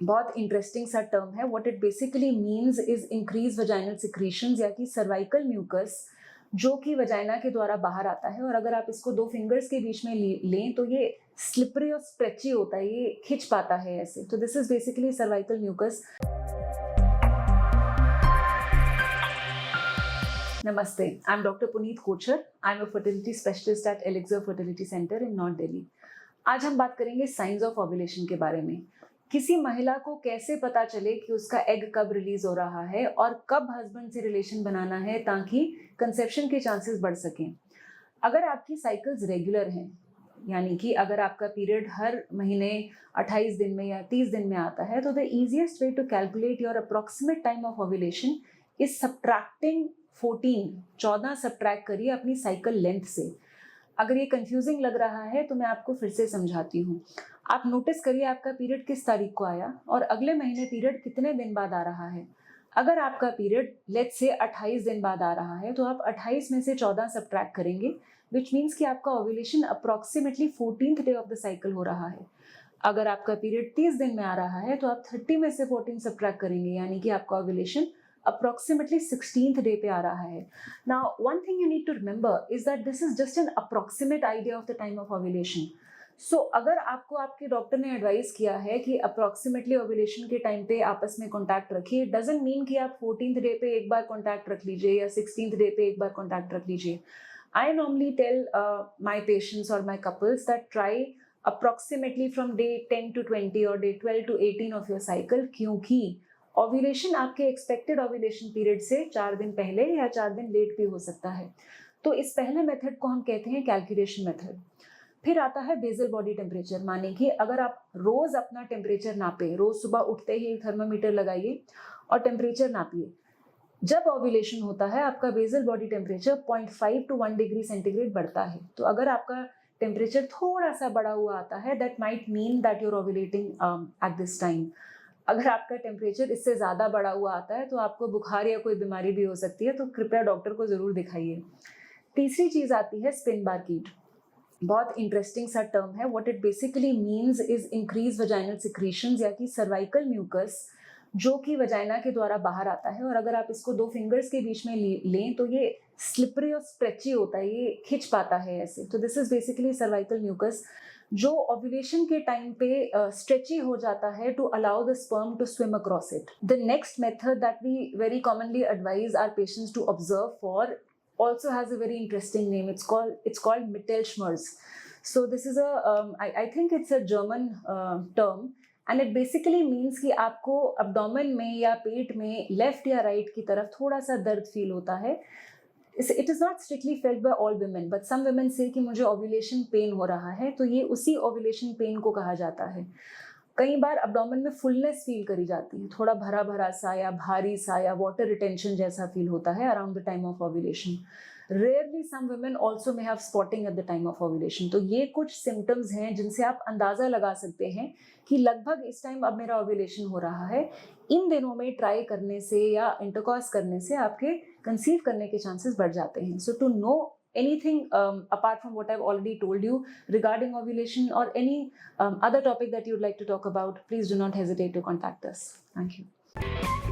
बहुत इंटरेस्टिंग सा टर्म है। What it basically means is increase vaginal secretions या कि सर्वाइकल म्यूकस जो कि वजाइना के द्वारा बाहर आता है। और अगर आप इसको दो फिंगर्स के बीच में लें तो ये स्लिपरी और स्ट्रेची होता है, ये खिंच पाता है ऐसे। तो this is basically cervical mucus. Namaste, I'm Dr. Puneet Kochar. I'm a fertility specialist at Elixir Fertility Center in North Delhi. आज हम बात करेंगे साइंस ऑफ ओव्यूलेशन के बारे में। किसी महिला को कैसे पता चले कि उसका एग कब रिलीज हो रहा है और कब हस्बैंड से रिलेशन बनाना है ताकि कंसेप्शन के चांसेस बढ़ सकें। अगर आपकी साइकिल्स रेगुलर हैं, यानी कि अगर आपका पीरियड हर महीने 28 दिन में या 30 दिन में आता है, तो the easiest way to calculate your approximate time of ovulation is subtracting 14 subtract करिए अपनी साइकिल लेंथ से। अगर ये कंफ्यूजिंग लग रहा है तो मैं आपको फिर से समझाती हूँ। आप नोटिस करिए आपका पीरियड किस तारीख को आया और अगले महीने पीरियड कितने दिन बाद आ रहा है। अगर आपका पीरियड लेट्स से 28 दिन बाद आ रहा है तो आप 28 में से 14 सब्ट्रैक्ट करेंगे, विच मीन्स कि आपका ovulation approximately 14th day of the cycle हो रहा है। अगर आपका पीरियड 30 दिन में आ रहा है तो आप 30 में से 14 सब्ट्रैक्ट करेंगे, यानी कि आपका ओव्यूलेशन approximately 16th day पे आ रहा है। Now, one thing you need to remember is that this is just an approximate idea of the time of ovulation. So, अगर आपको आपके डॉक्टर ने एडवाइस किया है कि अप्रोक्सीमेटली ओव्यूलेशन के टाइम पे आपस में कॉन्टैक्ट रखिए, डजंट मीन कि आप 14th डे पे एक बार कॉन्टैक्ट रख लीजिए या 16th डे पे एक बार कॉन्टैक्ट रख लीजिए। I normally tell my patients or my couples that try approximately from day 10 to 20 or day 12 to 18 of your cycle, क्योंकि ओव्यूलेशन आपके एक्सपेक्टेड ओव्यूलेशन पीरियड से 4 दिन पहले या 4 दिन लेट भी हो सकता है। तो इस पहले मेथड को हम कहते हैं कैलकुलेशन मेथड। फिर आता है बेसल बॉडी टेम्परेचर। माने कि अगर आप रोज अपना टेम्परेचर नापे, रोज सुबह उठते ही थर्मामीटर लगाइए और टेम्परेचर नापिए। जब ओव्यूलेशन होता है आपका basal body temperature 0.5 to 1 degree centigrade बढ़ता है। तो अगर आपका टेम्परेचर थोड़ा सा बढ़ा हुआ आता है, that might mean that your ovulating at this time. अगर आपका टेम्परेचर इससे ज़्यादा बढ़ा हुआ आता है तो आपको बुखार या कोई बीमारी भी हो सकती है, तो कृपया डॉक्टर को ज़रूर दिखाइए। तीसरी चीज़ आती है स्पिन बार्कीट। बहुत इंटरेस्टिंग सा टर्म है। What it basically means is increase vaginal secretions या कि सर्वाइकल म्यूकस जो कि वजाइना के द्वारा बाहर आता है। और अगर आप इसको दो फिंगर्स के बीच में लें तो ये स्लिपरी और स्ट्रेची होता है, ये खिंच पाता है ऐसे। तो this is basically cervical mucus जो ओव्यूलेशन के टाइम पे स्ट्रेची हो जाता है to allow the sperm to swim across it. The next method that we very commonly advise our patients to observe for also has a very interesting name. It's called Mittelschmerz. So this is I think it's a German term, and it basically means कि आपको abdomen में या पेट में left या right की तरफ थोड़ा सा दर्द फील होता है। It is not strictly felt by all women, but some women say कि मुझे ovulation pain हो रहा है, तो ये उसी ovulation pain को कहा जाता है। कई बार abdomen में फुलनेस फील करी जाती है, थोड़ा भरा भरा सा या भारी सा या वाटर रिटेंशन जैसा फील होता है around the time of ovulation. Rarely some women also may have spotting at the time of ovulation. तो ये कुछ सिम्टम्स हैं जिनसे आप अंदाजा लगा सकते हैं कि लगभग इस टाइम अब मेरा ओव्यूलेशन हो रहा है। इन दिनों में ट्राई करने से या इंटरकॉर्स करने से आपके कंसीव करने के चांसेस बढ़ जाते हैं। So to know anything apart from what I've already told you regarding ovulation or any other topic that you'd like to talk about, please do not hesitate to contact us. Thank you.